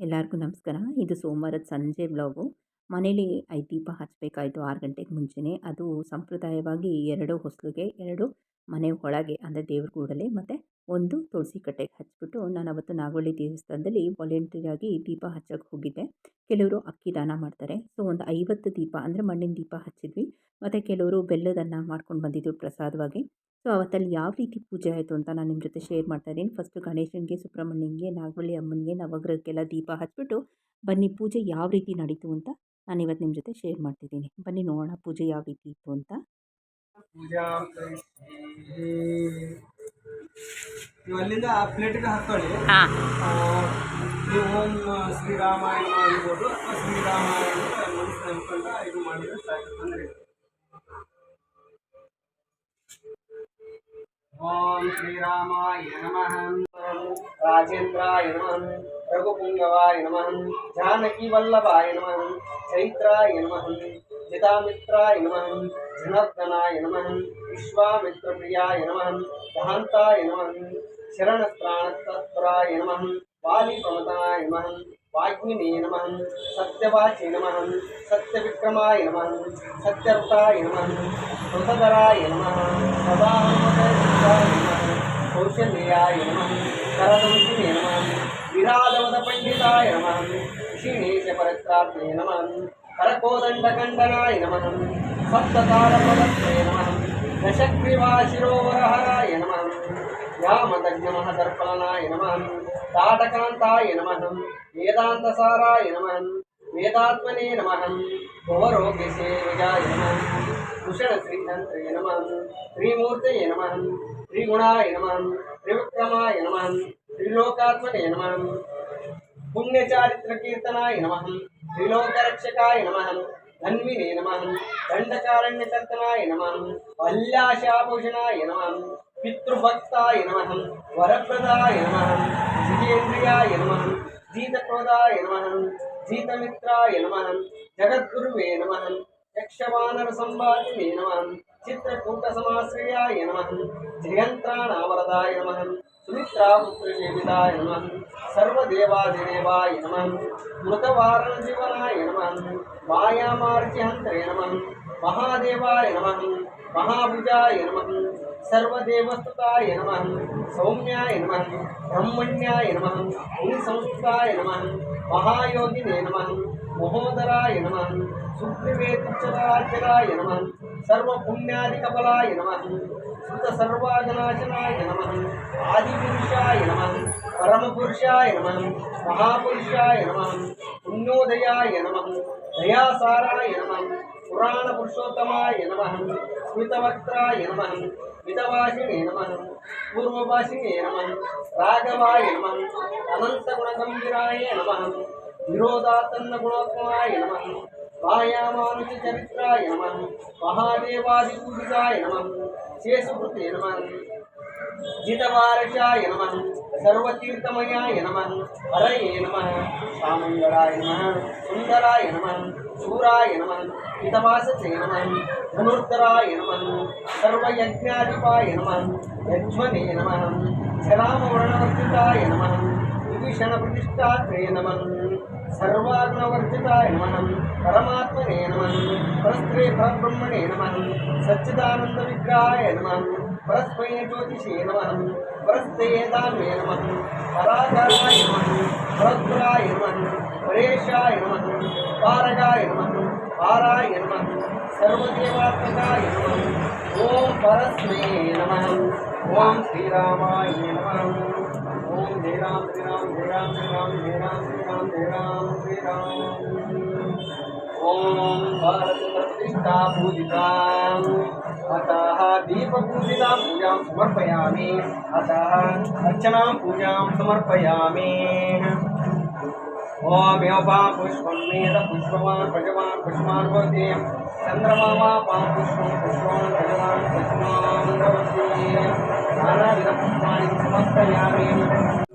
ಎಲ್ಲರಿಗೂ ನಮಸ್ಕಾರ. ಇದು ಸೋಮವಾರದ ಸಂಜೆ ವ್ಲಾಗು. ಮನೇಲಿ 5 ದೀಪ ಹಚ್ಚಬೇಕಾಯಿತು 6 ಗಂಟೆಗೆ ಮುಂಚೆನೇ. ಅದು ಸಂಪ್ರದಾಯವಾಗಿ 2 ಹೊಸ್ಲಿಗೆ, 2 ಮನೆ ಒಳಗೆ ಅಂದರೆ ದೇವ್ರ ಗೂಡಲ್ಲಿ ಮತ್ತು 1 ತುಳಸಿ ಕಟ್ಟೆಗೆ ಹಚ್ಬಿಟ್ಟು ನಾನು ಅವತ್ತು ನಾಗವಳ್ಳಿ ದೇವಸ್ಥಾನದಲ್ಲಿ ವಾಲಂಟಿಯರಾಗಿ ದೀಪ ಹಚ್ಚೋಕ್ಕೆ ಹೋಗಿದ್ದೆ. ಕೆಲವರು ಅಕ್ಕಿ ದಾನ ಮಾಡ್ತಾರೆ. ಸೊ ಒಂದು 50 ದೀಪ ಅಂದರೆ ಮಣ್ಣಿನ ದೀಪ ಹಚ್ಚಿದ್ವಿ. ಮತ್ತು ಕೆಲವರು ಬೆಲ್ಲದನ್ನ ಮಾಡ್ಕೊಂಡು ಬಂದಿದ್ರು ಪ್ರಸಾದವಾಗಿ. ಸೊ ಅವತ್ತಲ್ಲಿ ಯಾವ ರೀತಿ ಪೂಜೆ ಆಯಿತು ಅಂತ ನಾನು ನಿಮ್ಮ ಜೊತೆ ಶೇರ್ ಮಾಡ್ತಾ ಇದ್ದೀನಿ. ಫಸ್ಟು ಗಣೇಶನಿಗೆ, ಸುಬ್ರಹ್ಮಣ್ಯಂಗೆ, ನಾಗವಳ್ಳಿ ಅಮ್ಮನಿಗೆ, ನವಗ್ರಹಕ್ಕೆಲ್ಲ ದೀಪ ಹಚ್ಬಿಟ್ಟು ಬನ್ನಿ ಪೂಜೆ ಯಾವ ರೀತಿ ನಡೀತು ಅಂತ ನಾನು ಇವತ್ತು ನಿಮ್ಮ ಜೊತೆ ಶೇರ್ ಮಾಡ್ತಿದ್ದೀನಿ. ಬನ್ನಿ ನೋಡೋಣ ಪೂಜೆ ಯಾವ ರೀತಿ ಇತ್ತು ಅಂತ. ನೀವು ಅಲ್ಲಿಂದ ಪ್ಲೇಟಿಗೆ ಹಾಕೊಳ್ಳಿ. ಹಾಂ, ನೀವು ಓಂ ಶ್ರೀರಾಮಾಯಣ ಮಾಡ್ಬೋದು ಅಥವಾ ಶ್ರೀರಾಮಾಯಣ ಮನಸ್ಸು ಅನ್ಕೊಂಡು ಇದು ಮಾಡಿದ್ರೆ ಸಾಕು. ಅಂದರೆ ಓಂ ಶ್ರೀರಾಮಾಯ ನಮಃ, ರಾಜೇಂದ್ರಾಯ ನಮಃ, ರಘುಪುಂಗವಾಯ ನಮಃ, ಜಾನಕಿ ವಲ್ಲಭಾಯ ನಮಃ, ಚೈತ್ರಾಯ ನಮಃ, ಜಿತಾಮಿತ್ರಾಯ ನಮಃ, ಜನಾರ್ದನಾಯ ನಮಃ, ವಿಶ್ವಾಮಿತ್ರಪ್ರಿಯಾಯ ನಮಃ, ದಹಾಂತಾಯ ನಮಃ, ಶರಣಸ್ತ್ರಾಣತತ್ಪರಾಯ ನಮಃ, ವಾಲಿಪ್ರಮತಾಯ ನಮಃ, ವಾಗ್ಮಿನೇ ನಮಃ, ಸತ್ಯವಾಚಿ ನಮಃ, ಸತ್ಯವಿಕ್ರಮಾಯ ನಮಃ, ಸತ್ಯರ್ಥಾಯ ನಮಃ, ಕೃತಧರಾಯ ನಮಃ, ಸದಾಹನುಮತಾಯ ನಮಃ, ಕೌಶಲ್ಯಾಯ ನಮಃ, ಕರದಂತಿನೇ ನಮಃ, ವಿರಾಧವದ ಪಂಡಿತಾಯ ನಮಃ, ಕ್ಷೀಣೇಶ ಪರತ್ರಾತ್ಮೇ ನಮಃ, ಕರಕೋದಂಡಖಂಡನಾಯ ನಮಃ, ಸಪ್ತತಾಳಪದತ್ರೇ ನಮಃ, ದಶಗ್ರೀವಾಶಿರೋವರಹರಾಯ ನಮಃ, ಯಾಮದಗ್ನಮಹದರ್ಪಣನಾಯ ನಮಃ, ತಾಟಕಾಂತಾಯ ನಮಃ, ವೇದಾಂತಸಾರಾಯ ನಮಃ, ವೇದಾತ್ಮನೇ ನಮಃ, ಭವರೋಗ್ಯಸೇವಿಜಾಯ ನಮಃ, ಭೂಷಣಶ್ರೀಧಂತ್ರೇ ನಮಃ, ತ್ರಿಮೂರ್ತಯೇ ನಮಃ, ತ್ರಿಗುಣಾಯ ನಮಃ, ತ್ರಿವಿಕ್ರಮಾಯ ನಮಃ, ತ್ರಿಲೋಕಾತ್ಮನೇ ನಮಃ, ಪುಣ್ಯಚಾರಿತ್ರಕೀರ್ತನಾಯ ನಮಃ, ತ್ರಿಲೋಕರಕ್ಷಕಾಯ ನಮಃ, ಧನ್ವಿನೇ ನಮಃ, ದಂಡಕಾರಣ್ಯಕರ್ತನಾಯ ನಮಃ, ವಲ್ಯಾಶಾಭೂಷಣಾಯ ನಮಃ, ಪಿತೃಭಕ್ತಾಯ ನಮಃ, ವರಪ್ರದಾಯ ನಮಃ, ಜಿತೇಂದ್ರಿಯಾಯ ನಮಃ, ಜೀತಕ್ರೋಧಾಯ ನಮಃ, ಜೀತಮಿತ್ರಾಯ ನಮಃ, ಜಗದ್ಗುರುವೇ ನಮಃ, ಯಕ್ಷವಾನರ ಸಂವಾದಿನೇ ನಮಃ, ಚಿತ್ರಕೂಟಸಮಾಶ್ರಯಾಯ ನಮಃ, ಜಯಂತ್ರಾಣಾವರದಾಯ ನಮಃ, ಸುಮಿತ್ರಾಪುತ್ರಸೇವಿತಾಯ ನಮಃ, ಸರ್ವದೇವಾದಿದೇವಾಯ ನಮಃ, ಮೃತವಾರಣಜೀವನಾಯ ನಮಃ, ಮಾಯಾಮಾರ್ಜಿಹಂತ್ರೇ ನಮಃ, ಮಹಾದೇವಾಯ ನಮಃ, ಮಹಾಭುಜಾಯ ನಮಃ, ಸರ್ವದೇವಸ್ತುತಾಯ ನಮಃ, ಸೌಮ್ಯಾಯ ನಮಃ, ಬ್ರಹ್ಮಣ್ಯಾಯ ನಮಃ, ಮುನಿಸಂಸ್ಥಾಯ ನಮಃ, ಮಹಾಯೋಗಿನೇ ನಮಃ, ಮಹೋದರಾಯ ನಮಃ, ಸುಗ್ರೀವೇತುಚ್ಚರಾಜ್ಯರಾಯ ನಮಃ, ಸರ್ವಪುಣ್ಯಾಧಿಕಫಲಾಯ ನಮಃ, ಶ್ರುತಸರ್ವಾಗನಾಶನಾಯ ನಮಃ, ಆದಿಪುರುಷಾಯ ನಮಃ, ಪರಮಪುರುಷಾಯ ನಮಃ, ಮಹಾಪುರುಷಾಯ ನಮಃ, ಪುಣ್ಯೋದಯಾಯ ನಮಃ, ದಯಾಸಾರಾಯ ನಮಃ, ಪುರಾಣ ಪುರುಷೋತ್ತಮಾಯ ನಮಃ, ಸ್ಮಿತವಕ್ತ್ರಾಯ ನಮಃ, ಮಿತವಾಸಿನೇ ನಮಃ, ಪೂರ್ವಭಾಷಿನೇ ನಮಃ, ರಾಘವಾಯ ನಮಃ, ಅನಂತಗುಣಗಂಭೀರಾಯ ನಮಃ, ವಿರೋಧಾತನ್ನ ಗುಣೋತ್ತಮಾಯ ನಮಃ, ಮಾಯಾಮಾನುಷ ಚರಿತ್ರಾಯ ನಮಃ, ಮಹಾದೇವಾದಿಪೂಜಿತಾಯ ನಮಃ, ಶೇಷಕೃತೆ ನಮಃ, ಜಿತವಾರಶಾಯ ನಮಃ, ಸರ್ವತೀರ್ಥಮಯಾಯ ನಮಃ, ಹರಯೇ ನಮಃ, ಶಾಮಂಗಳಾಯ ನಮಃ, ಸುಂದರಾಯ ನಮಃ, ಶೂರಾಯ ನಮಃ, ಹಿತವಾಸತೆ ನಮಃ, ಧನುರ್ಧರಾಯ ನಮಃ, ಸರ್ವಯಜ್ಞಾಧಿಪಾಯ ನಮಃ, ಯಜ್ಮನೇ ನಮಃ, ಜರಾಮವರ್ಣವರ್ಜಿತಾಯ ನಮಃ, ವಿಭೀಷಣ ಪ್ರತಿಷ್ಠಾತ್ರೇ ನಮಃ, ಸರ್ವಾಗ್ನವರ್ಜಿತಾಯ ನಮಃ, ಪರಮಾತ್ಮನೇ ನಮಃ, ಪರಸ್ತ್ರೇ ಪರಬ್ರಹ್ಮಣೇ ನಮಃ, ಸಚ್ಚಿದಾನಂದ ವಿಗ್ರಹಾಯ ನಮಃ, ಪರಸ್ಮೈ ಜ್ಯೋತಿಷೇ ನಮಃ, ಪರಸ್ತೇದಾನ್ವೇ ನಮಃ, ಪರಾಕಾರಾಯ ನಮಃ, ಪರದ್ರಾಯ ನಮಃ, ಪರೇಶಾಯ ನಮಃ, ಪಾರಗಾಯ ನಮಃ, ಪಾರಾಯ ನಮಃ, ಸರ್ವದೇವಾತ್ಮಕಾಯ ನಮಃ, ಓಂ ಪರಸ್ಮೈ ನಮಃ, ಓಂ ಶ್ರೀರಾಮಾಯ ನಮಃ, ಓಂ ಜಯ ರಾಮ್ ಶ್ರೀರಾಮ್ ಜಯ ರಾಮ್ ಶ್ರೀರಾಮ್ ಜಯ ರಾಮ್ ಶ್ರೀರಾಮ್ ಜಯ ರಾಮ್ ಶ್ರೀರಾಮ್. ಓಂ ಭಾರತಪ್ರತಿಷ್ಠಾ ಪೂಜಿತಾ अतः दीपपूजिता पूजां समर्पयामि, अतः अर्चनां पूजां समर्पयामि. ओमेवपां पुष्पं वेद पुष्पवान् प्रजवान् पुष्पान् भवति, चन्द्रमा वा पां पुष्पं पुष्पवान् प्रजवान् पुष्पान् भवति. नानाविधपुष्पाणि समर्पयामि.